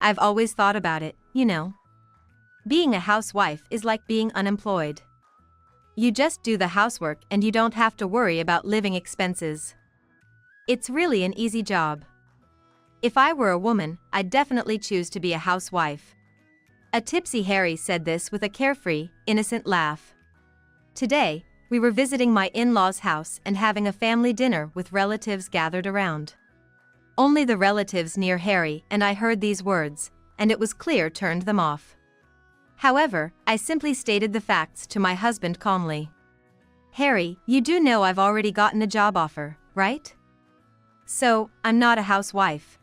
I've always thought about it, you know. Being a housewife is like being unemployed. You just do the housework and you don't have to worry about living expenses. It's really an easy job. If I were a woman, I'd definitely choose to be a housewife. A tipsy Harry said this with a carefree, innocent laugh. Today, we were visiting my in-laws' house and having a family dinner with relatives gathered around. Only the relatives near Harry and I heard these words, and it was clear turned them off. However, I simply stated the facts to my husband calmly. Harry, you do know I've already gotten a job offer, right? So, I'm not a housewife.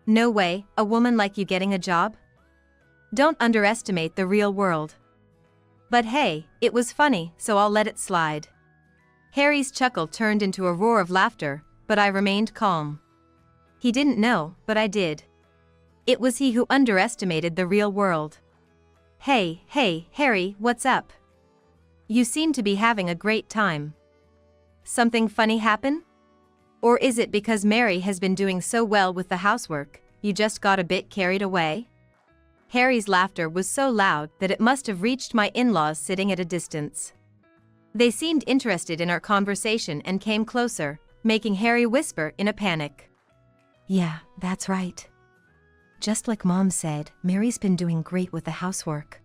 No way, a woman like you getting a job? Don't underestimate the real world. But hey, it was funny, so I'll let it slide. Harry's chuckle turned into a roar of laughter, but I remained calm. He didn't know, but I did. It was he who underestimated the real world. Hey, Harry, what's up? You seem to be having a great time. Something funny happen? Or is it because Mary has been doing so well with the housework, you just got a bit carried away? Harry's laughter was so loud that it must have reached my in-laws sitting at a distance. They seemed interested in our conversation and came closer, making Harry whisper in a panic. Yeah, that's right. Just like Mom said, Mary's been doing great with the housework.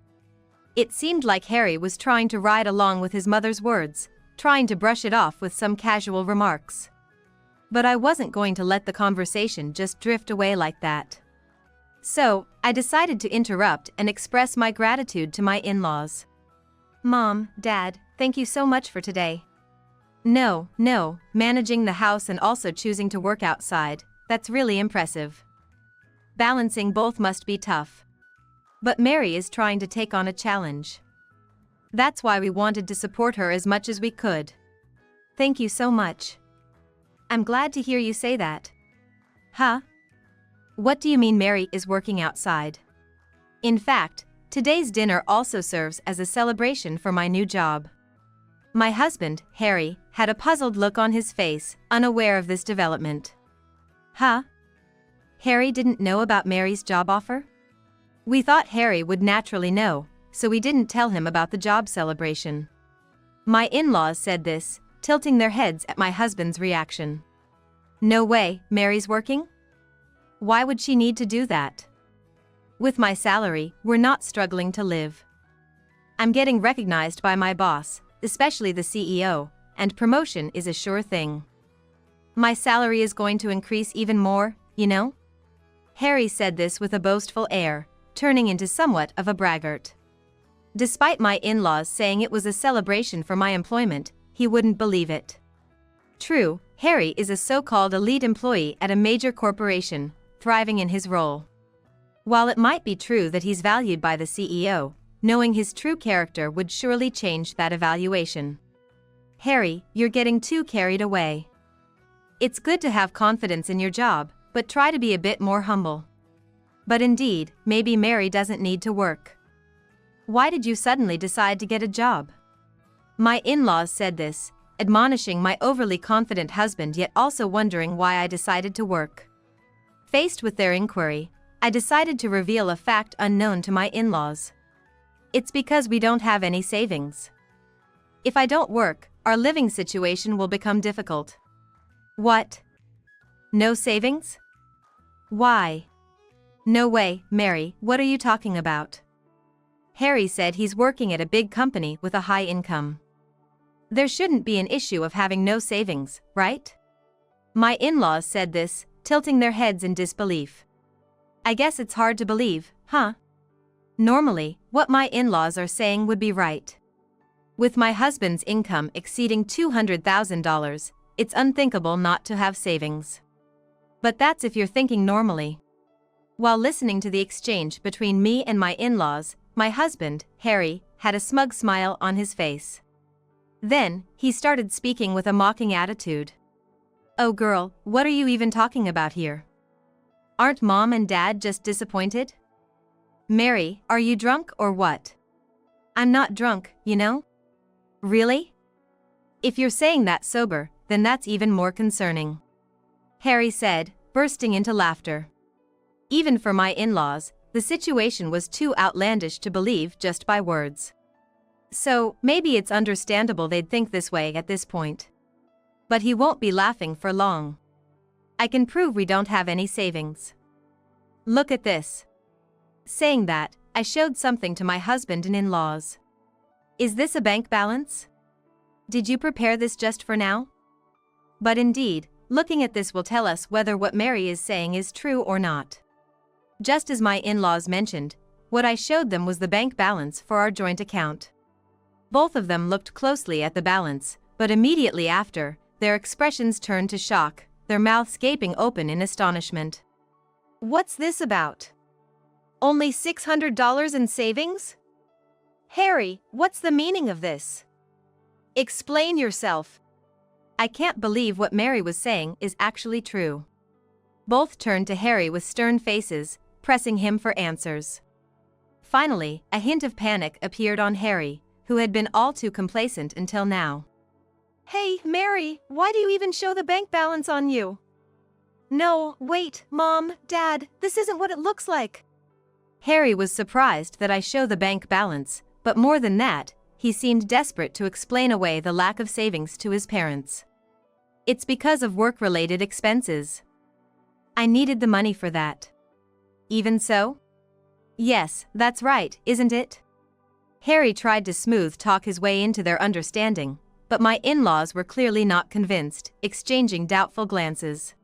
It seemed like Harry was trying to ride along with his mother's words, trying to brush it off with some casual remarks. But I wasn't going to let the conversation just drift away like that. So, I decided to interrupt and express my gratitude to my in-laws. Mom, Dad, thank you so much for today. No, managing the house and also choosing to work outside, that's really impressive. Balancing both must be tough. But Mary is trying to take on a challenge. That's why we wanted to support her as much as we could. Thank you so much. I'm glad to hear you say that. Huh? What do you mean Mary is working outside? In fact, today's dinner also serves as a celebration for my new job. My husband, Harry, had a puzzled look on his face, unaware of this development. Huh? Harry didn't know about Mary's job offer? We thought Harry would naturally know, so we didn't tell him about the job celebration. My in-laws said this, tilting their heads at my husband's reaction. No way, Mary's working? Why would she need to do that? With my salary, we're not struggling to live. I'm getting recognized by my boss, especially the CEO, and promotion is a sure thing. My salary is going to increase even more, you know? Harry said this with a boastful air, turning into somewhat of a braggart. Despite my in-laws saying it was a celebration for my employment, he wouldn't believe it. True, Harry is a so-called elite employee at a major corporation, thriving in his role. While it might be true that he's valued by the CEO, knowing his true character would surely change that evaluation. Harry, you're getting too carried away. It's good to have confidence in your job, but try to be a bit more humble. But indeed, maybe Mary doesn't need to work. Why did you suddenly decide to get a job? My in-laws said this, admonishing my overly confident husband yet also wondering why I decided to work. Faced with their inquiry, I decided to reveal a fact unknown to my in-laws. It's because we don't have any savings. If I don't work, our living situation will become difficult. What? No savings? Why? No way, Mary, what are you talking about? Harry said he's working at a big company with a high income. There shouldn't be an issue of having no savings, right? My in-laws said this, tilting their heads in disbelief. I guess it's hard to believe, huh? Normally, what my in-laws are saying would be right. With my husband's income exceeding $200,000, it's unthinkable not to have savings. But that's if you're thinking normally. While listening to the exchange between me and my in-laws, my husband, Harry, had a smug smile on his face. Then, he started speaking with a mocking attitude. Oh girl, what are you even talking about here? Aren't Mom and Dad just disappointed? Mary, are you drunk or what? I'm not drunk, you know? Really? If you're saying that sober, then that's even more concerning. Harry said, bursting into laughter. Even for my in-laws, the situation was too outlandish to believe just by words. So, maybe it's understandable they'd think this way at this point. But he won't be laughing for long. I can prove we don't have any savings. Look at this. Saying that, I showed something to my husband and in-laws. Is this a bank balance? Did you prepare this just for now? But indeed, looking at this will tell us whether what Mary is saying is true or not. Just as my in-laws mentioned, what I showed them was the bank balance for our joint account. Both of them looked closely at the balance, but immediately after, their expressions turned to shock, their mouths gaping open in astonishment. What's this about? Only $600 in savings? Harry, what's the meaning of this? Explain yourself. I can't believe what Mary was saying is actually true. Both turned to Harry with stern faces, pressing him for answers. Finally, a hint of panic appeared on Harry, who had been all too complacent until now. Hey, Mary, why do you even show the bank balance on you? No, wait, Mom, Dad, this isn't what it looks like. Harry was surprised that I show the bank balance, but more than that, he seemed desperate to explain away the lack of savings to his parents. It's because of work-related expenses. I needed the money for that. Even so? Yes, that's right, isn't it? Harry tried to smooth talk his way into their understanding, but my in-laws were clearly not convinced, exchanging doubtful glances.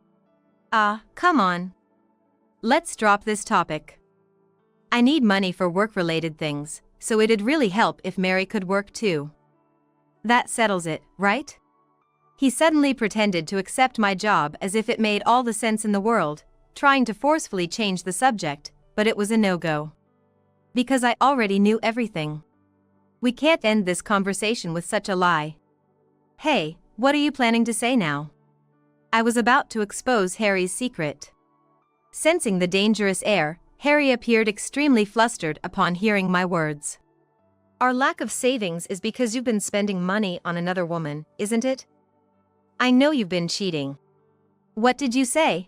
Come on. Let's drop this topic. I need money for work-related things, so it'd really help if Mary could work too. That settles it, right? He suddenly pretended to accept my job as if it made all the sense in the world, trying to forcefully change the subject, but it was a no-go. Because I already knew everything. We can't end this conversation with such a lie. Hey, what are you planning to say now? I was about to expose Harry's secret. Sensing the dangerous air, Harry appeared extremely flustered upon hearing my words. Our lack of savings is because you've been spending money on another woman, isn't it? I know you've been cheating. What did you say?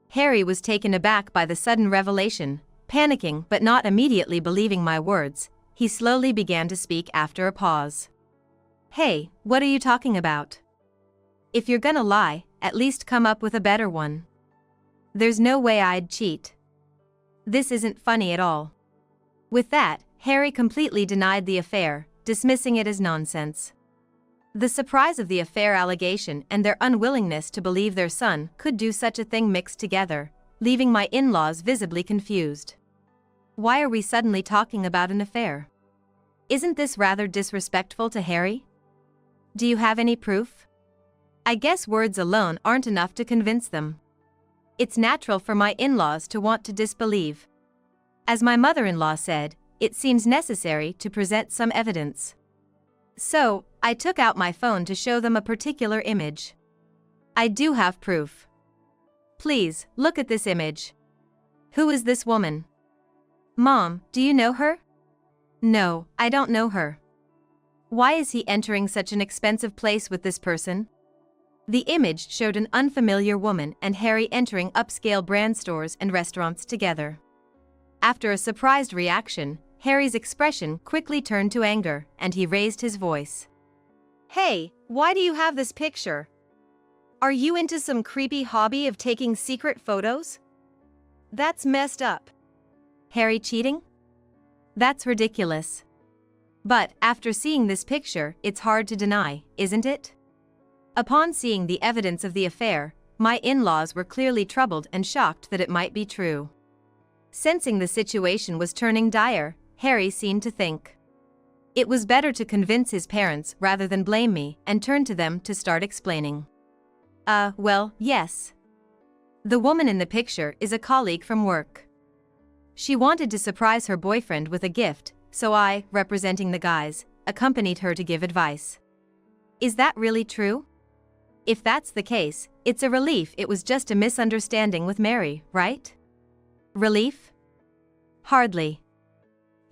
Harry was taken aback by the sudden revelation, panicking but not immediately believing my words. He slowly began to speak after a pause. Hey, what are you talking about? If you're gonna lie, at least come up with a better one. There's no way I'd cheat. This isn't funny at all. With that, Harry completely denied the affair, dismissing it as nonsense. The surprise of the affair allegation and their unwillingness to believe their son could do such a thing mixed together, leaving my in-laws visibly confused. Why are we suddenly talking about an affair? Isn't this rather disrespectful to Harry? Do you have any proof? I guess words alone aren't enough to convince them. It's natural for my in-laws to want to disbelieve. As my mother-in-law said, it seems necessary to present some evidence. So, I took out my phone to show them a particular image. I do have proof. Please, look at this image. Who is this woman? Mom, do you know her? No, I don't know her. Why is he entering such an expensive place with this person? The image showed an unfamiliar woman and Harry entering upscale brand stores and restaurants together. After a surprised reaction, Harry's expression quickly turned to anger, and he raised his voice. Hey, why do you have this picture? Are you into some creepy hobby of taking secret photos? That's messed up. Harry cheating? That's ridiculous. But, after seeing this picture, it's hard to deny, isn't it? Upon seeing the evidence of the affair, my in-laws were clearly troubled and shocked that it might be true. Sensing the situation was turning dire, Harry seemed to think it was better to convince his parents rather than blame me, and turned to them to start explaining. Well, yes. The woman in the picture is a colleague from work. She wanted to surprise her boyfriend with a gift, so I, representing the guys, accompanied her to give advice. Is that really true? If that's the case, it's a relief it was just a misunderstanding with Mary, right? Relief? Hardly.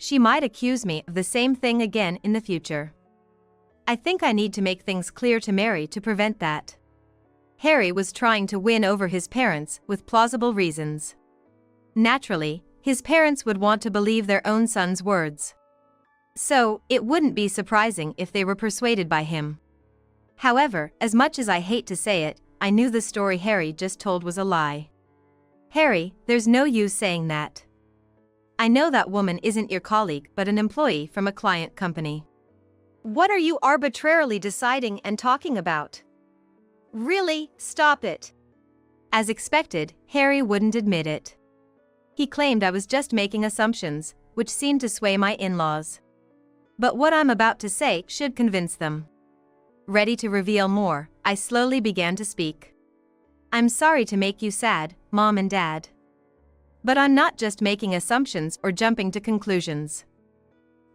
She might accuse me of the same thing again in the future. I think I need to make things clear to Mary to prevent that. Harry was trying to win over his parents with plausible reasons. Naturally, his parents would want to believe their own son's words. So, it wouldn't be surprising if they were persuaded by him. However, as much as I hate to say it, I knew the story Harry just told was a lie. Harry, there's no use saying that. I know that woman isn't your colleague but an employee from a client company. What are you arbitrarily deciding and talking about? Really, stop it. As expected, Harry wouldn't admit it. He claimed I was just making assumptions, which seemed to sway my in-laws. But what I'm about to say should convince them. Ready to reveal more, I slowly began to speak. I'm sorry to make you sad, Mom and Dad. But I'm not just making assumptions or jumping to conclusions.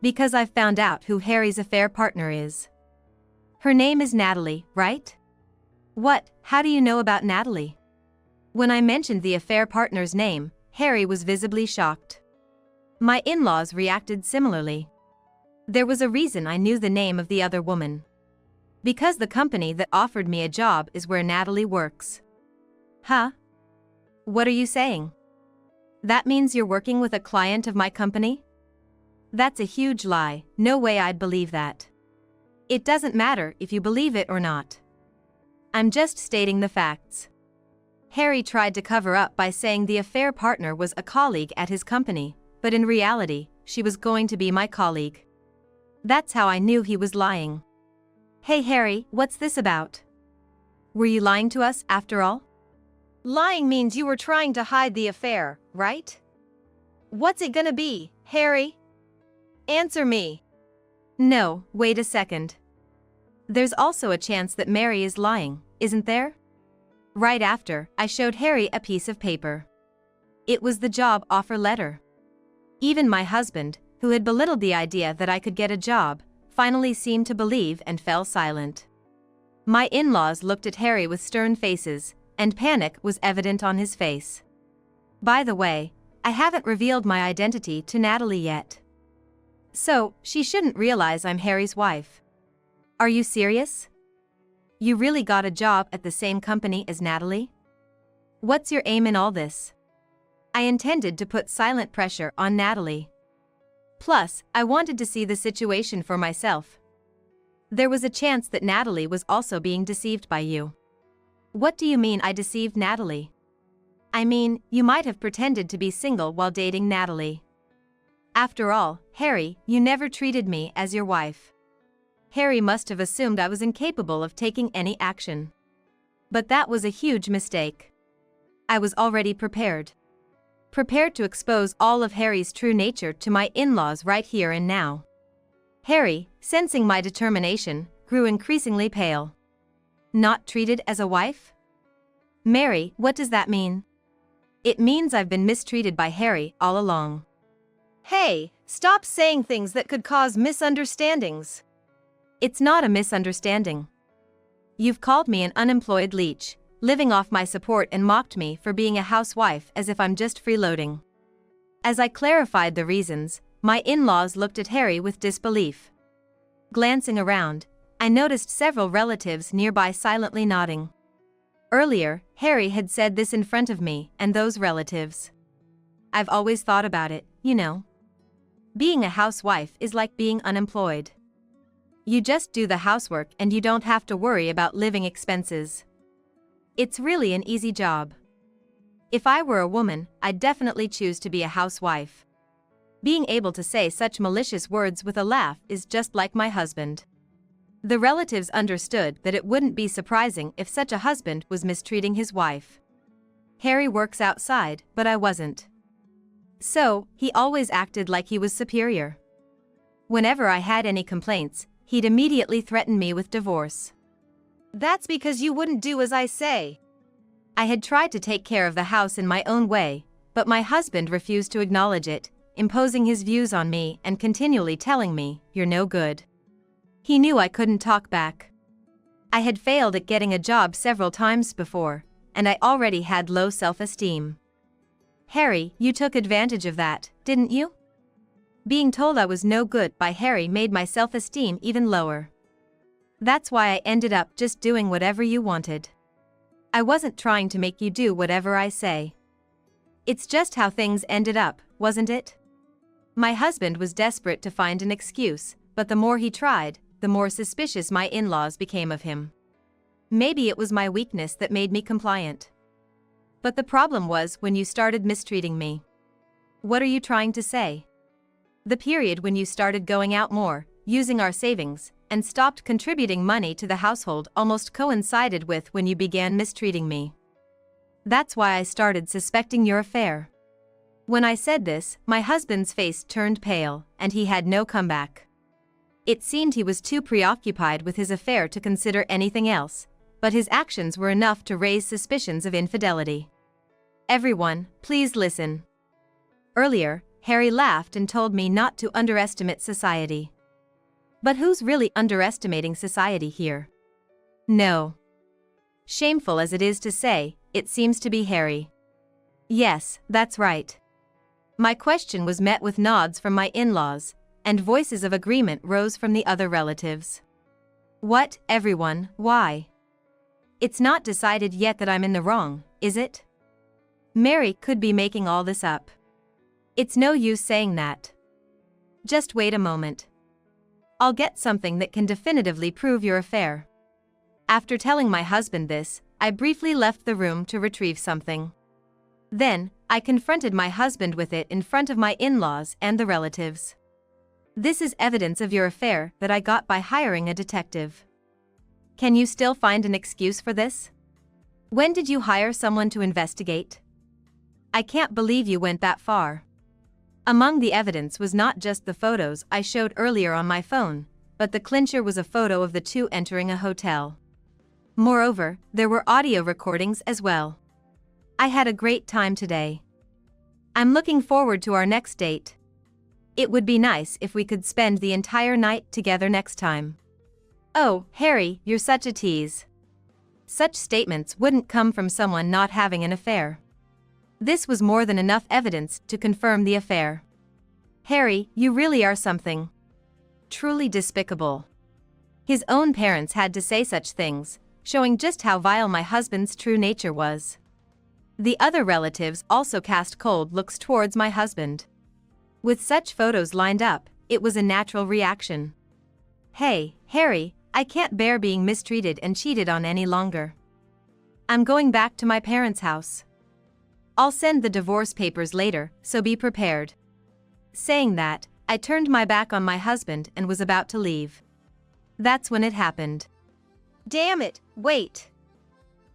Because I've found out who Harry's affair partner is. Her name is Natalie, right? What, how do you know about Natalie? When I mentioned the affair partner's name, Harry was visibly shocked. My in-laws reacted similarly. There was a reason I knew the name of the other woman. Because the company that offered me a job is where Natalie works. Huh? What are you saying? That means you're working with a client of my company? That's a huge lie, no way I'd believe that. It doesn't matter if you believe it or not. I'm just stating the facts. Harry tried to cover up by saying the affair partner was a colleague at his company, but in reality, she was going to be my colleague. That's how I knew he was lying. Hey Harry, what's this about? Were you lying to us after all? Lying means you were trying to hide the affair, right? What's it gonna be, Harry? Answer me. No, wait a second. There's also a chance that Mary is lying, isn't there? Right after, I showed Harry a piece of paper. It was the job offer letter. Even my husband, who had belittled the idea that I could get a job, finally seemed to believe and fell silent. My in-laws looked at Harry with stern faces, and panic was evident on his face. By the way, I haven't revealed my identity to Natalie yet. So, she shouldn't realize I'm Harry's wife. Are you serious? You really got a job at the same company as Natalie? What's your aim in all this? I intended to put silent pressure on Natalie. Plus, I wanted to see the situation for myself. There was a chance that Natalie was also being deceived by you. What do you mean I deceived Natalie? I mean, you might have pretended to be single while dating Natalie. After all, Harry, you never treated me as your wife. Harry must have assumed I was incapable of taking any action. But that was a huge mistake. I was already prepared. Prepared to expose all of Harry's true nature to my in-laws right here and now. Harry, sensing my determination, grew increasingly pale. Not treated as a wife? Mary, what does that mean? It means I've been mistreated by Harry all along. Hey, stop saying things that could cause misunderstandings. It's not a misunderstanding. You've called me an unemployed leech, living off my support, and mocked me for being a housewife as if I'm just freeloading. As I clarified the reasons, my in-laws looked at Harry with disbelief. Glancing around, I noticed several relatives nearby silently nodding. Earlier, Harry had said this in front of me and those relatives. I've always thought about it, you know. Being a housewife is like being unemployed. You just do the housework and you don't have to worry about living expenses. It's really an easy job. If I were a woman, I'd definitely choose to be a housewife. Being able to say such malicious words with a laugh is just like my husband. The relatives understood that it wouldn't be surprising if such a husband was mistreating his wife. Harry works outside, but I wasn't. So, he always acted like he was superior. Whenever I had any complaints, he'd immediately threaten me with divorce. That's because you wouldn't do as I say. I had tried to take care of the house in my own way, but my husband refused to acknowledge it, imposing his views on me and continually telling me, "You're no good." He knew I couldn't talk back. I had failed at getting a job several times before, and I already had low self-esteem. Harry, you took advantage of that, didn't you? Being told I was no good by Harry made my self-esteem even lower. That's why I ended up just doing whatever you wanted. I wasn't trying to make you do whatever I say. It's just how things ended up, wasn't it? My husband was desperate to find an excuse, but the more he tried, the more suspicious my in-laws became of him. Maybe it was my weakness that made me compliant. But the problem was when you started mistreating me. What are you trying to say? The period when you started going out more, using our savings, and stopped contributing money to the household almost coincided with when you began mistreating me. That's why I started suspecting your affair. When I said this, my husband's face turned pale, and he had no comeback. It seemed he was too preoccupied with his affair to consider anything else, but his actions were enough to raise suspicions of infidelity. Everyone, please listen. Earlier, Harry laughed and told me not to underestimate society. But who's really underestimating society here? No. Shameful as it is to say, it seems to be Harry. Yes, that's right. My question was met with nods from my in-laws, and voices of agreement rose from the other relatives. What, everyone, why? It's not decided yet that I'm in the wrong, is it? Mary could be making all this up. It's no use saying that. Just wait a moment. I'll get something that can definitively prove your affair. After telling my husband this, I briefly left the room to retrieve something. Then, I confronted my husband with it in front of my in-laws and the relatives. This is evidence of your affair that I got by hiring a detective. Can you still find an excuse for this? When did you hire someone to investigate? I can't believe you went that far. Among the evidence was not just the photos I showed earlier on my phone, but the clincher was a photo of the two entering a hotel. Moreover, there were audio recordings as well. I had a great time today. I'm looking forward to our next date. It would be nice if we could spend the entire night together next time. Oh, Harry, you're such a tease. Such statements wouldn't come from someone not having an affair. This was more than enough evidence to confirm the affair. Harry, you really are something. Truly despicable. His own parents had to say such things, showing just how vile my husband's true nature was. The other relatives also cast cold looks towards my husband. With such photos lined up, it was a natural reaction. Hey, Harry, I can't bear being mistreated and cheated on any longer. I'm going back to my parents' house. I'll send the divorce papers later, so be prepared. Saying that, I turned my back on my husband and was about to leave. That's when it happened. Damn it, wait.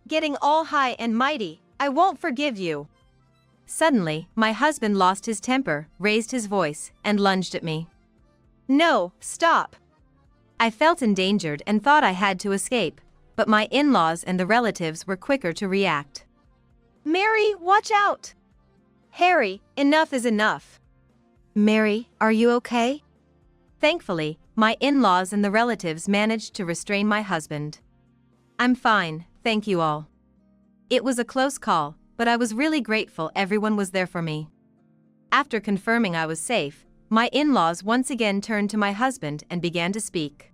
Getting all high and mighty, I won't forgive you. Suddenly, my husband lost his temper, raised his voice, and lunged at me. No, stop. I felt endangered and thought I had to escape, but my in-laws and the relatives were quicker to react. Mary, watch out! Harry, enough is enough. Mary, are you okay? Thankfully, my in-laws and the relatives managed to restrain my husband. I'm fine, thank you all. It was a close call, but I was really grateful everyone was there for me. After confirming I was safe, my in-laws once again turned to my husband and began to speak.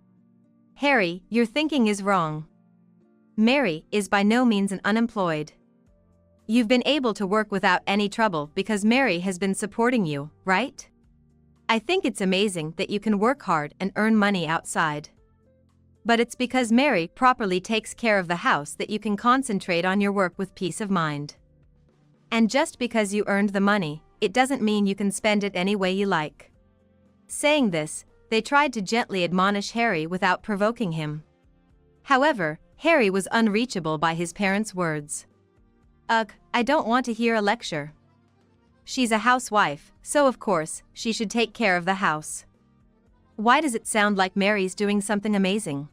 Harry, your thinking is wrong. Mary is by no means an unemployed. You've been able to work without any trouble because Mary has been supporting you, right? I think it's amazing that you can work hard and earn money outside. But it's because Mary properly takes care of the house that you can concentrate on your work with peace of mind. And just because you earned the money, it doesn't mean you can spend it any way you like. Saying this, they tried to gently admonish Harry without provoking him. However, Harry was unreachable by his parents' words. Ugh, I don't want to hear a lecture. She's a housewife, so of course, she should take care of the house. Why does it sound like Mary's doing something amazing?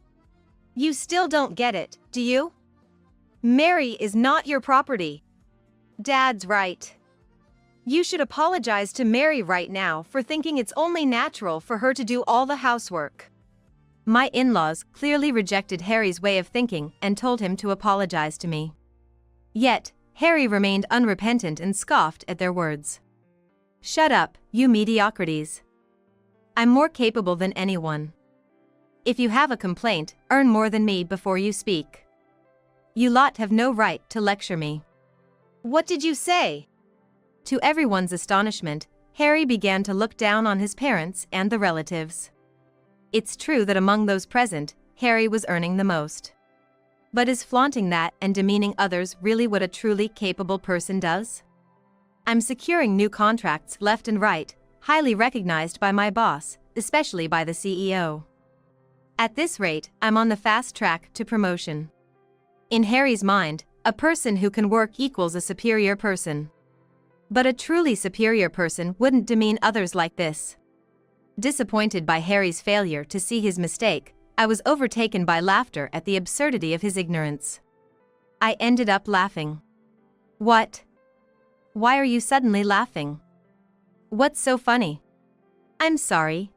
You still don't get it, do you? Mary is not your property. Dad's right. You should apologize to Mary right now for thinking it's only natural for her to do all the housework. My in-laws clearly rejected Harry's way of thinking and told him to apologize to me. Yet, Harry remained unrepentant and scoffed at their words. Shut up, you mediocrities. I'm more capable than anyone. If you have a complaint, earn more than me before you speak. You lot have no right to lecture me. What did you say? To everyone's astonishment, Harry began to look down on his parents and the relatives. It's true that among those present, Harry was earning the most. But is flaunting that and demeaning others really what a truly capable person does? I'm securing new contracts left and right, highly recognized by my boss, especially by the CEO. At this rate, I'm on the fast track to promotion. In Harry's mind, a person who can work equals a superior person. But a truly superior person wouldn't demean others like this. Disappointed by Harry's failure to see his mistake, I was overtaken by laughter at the absurdity of his ignorance. I ended up laughing. What? Why are you suddenly laughing? What's so funny? I'm sorry.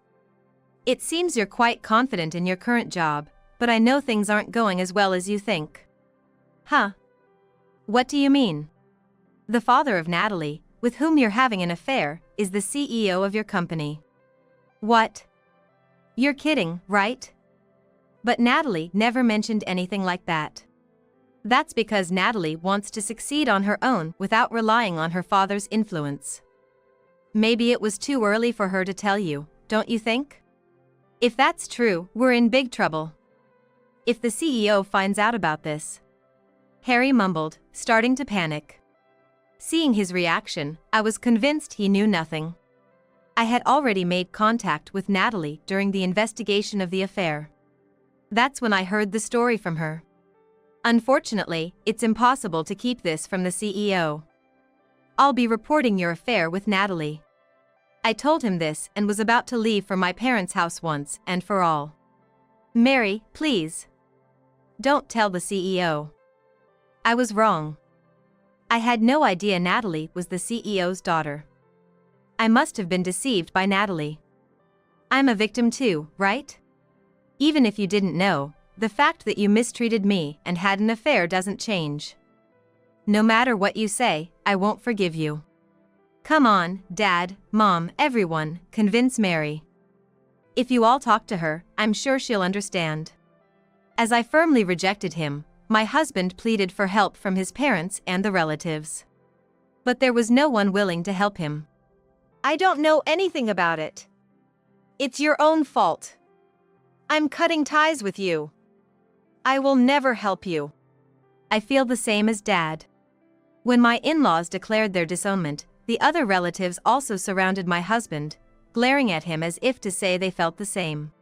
It seems you're quite confident in your current job, but I know things aren't going as well as you think. Huh? What do you mean? The father of Natalie, with whom you're having an affair, is the CEO of your company. What? You're kidding, right? But Natalie never mentioned anything like that. That's because Natalie wants to succeed on her own without relying on her father's influence. Maybe it was too early for her to tell you, don't you think? If that's true, we're in big trouble. If the CEO finds out about this. Harry mumbled, starting to panic. Seeing his reaction, I was convinced he knew nothing. I had already made contact with Natalie during the investigation of the affair. That's when I heard the story from her. Unfortunately, it's impossible to keep this from the CEO. I'll be reporting your affair with Natalie. I told him this and was about to leave for my parents' house once and for all. Mary, please. Don't tell the CEO. I was wrong. I had no idea Natalie was the CEO's daughter. I must have been deceived by Natalie. I'm a victim too, right? Even if you didn't know, the fact that you mistreated me and had an affair doesn't change. No matter what you say, I won't forgive you. Come on, Dad, Mom, everyone, convince Mary. If you all talk to her, I'm sure she'll understand. As I firmly rejected him, my husband pleaded for help from his parents and the relatives. But there was no one willing to help him. I don't know anything about it. It's your own fault. I'm cutting ties with you. I will never help you. I feel the same as Dad. When my in-laws declared their disownment, the other relatives also surrounded my husband, glaring at him as if to say they felt the same.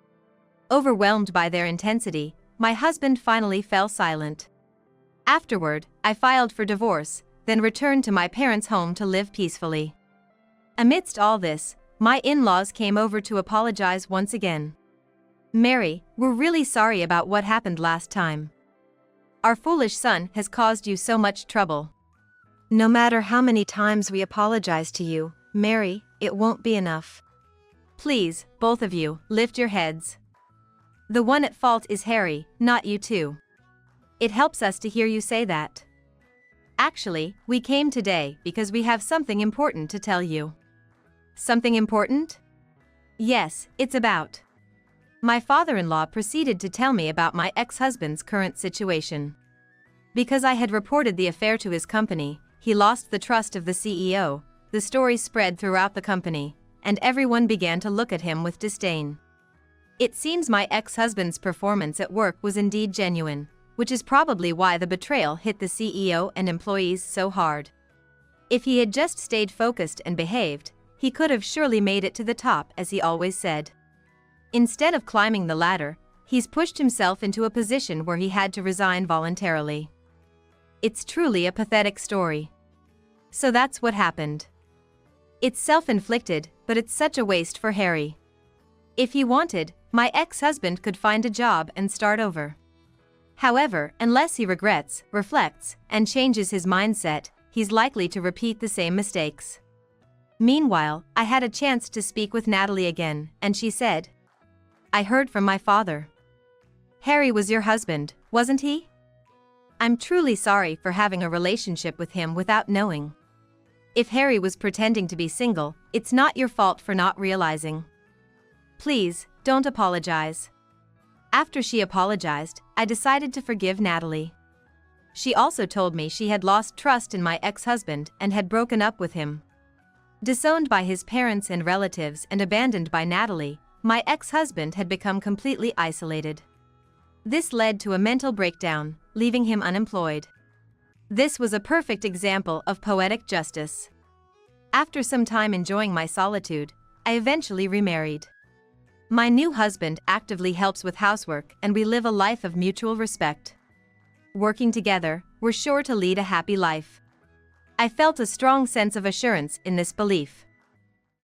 Overwhelmed by their intensity, my husband finally fell silent. Afterward, I filed for divorce, then returned to my parents' home to live peacefully. Amidst all this, my in-laws came over to apologize once again. Mary, we're really sorry about what happened last time. Our foolish son has caused you so much trouble. No matter how many times we apologize to you, Mary, it won't be enough. Please, both of you, lift your heads. The one at fault is Harry, not you two. It helps us to hear you say that. Actually, we came today because we have something important to tell you. Something important? Yes, it's about. My father-in-law proceeded to tell me about my ex-husband's current situation. Because I had reported the affair to his company, he lost the trust of the CEO, the story spread throughout the company, and everyone began to look at him with disdain. It seems my ex-husband's performance at work was indeed genuine, which is probably why the betrayal hit the CEO and employees so hard. If he had just stayed focused and behaved, he could have surely made it to the top, as he always said. Instead of climbing the ladder, he's pushed himself into a position where he had to resign voluntarily. It's truly a pathetic story. So that's what happened. It's self-inflicted, but it's such a waste for Harry. If he wanted, my ex-husband could find a job and start over. However, unless he regrets, reflects, and changes his mindset, he's likely to repeat the same mistakes. Meanwhile, I had a chance to speak with Natalie again, and she said, I heard from my father. Harry was your husband, wasn't he? I'm truly sorry for having a relationship with him without knowing. If Harry was pretending to be single, it's not your fault for not realizing. Please, don't apologize. After she apologized, I decided to forgive Natalie. She also told me she had lost trust in my ex-husband and had broken up with him, Disowned by his parents and relatives and abandoned by Natalie, my ex-husband had become completely isolated. This led to a mental breakdown, leaving him unemployed. This was a perfect example of poetic justice. After some time enjoying my solitude, I eventually remarried. My new husband actively helps with housework and we live a life of mutual respect. Working together, we're sure to lead a happy life. I felt a strong sense of assurance in this belief.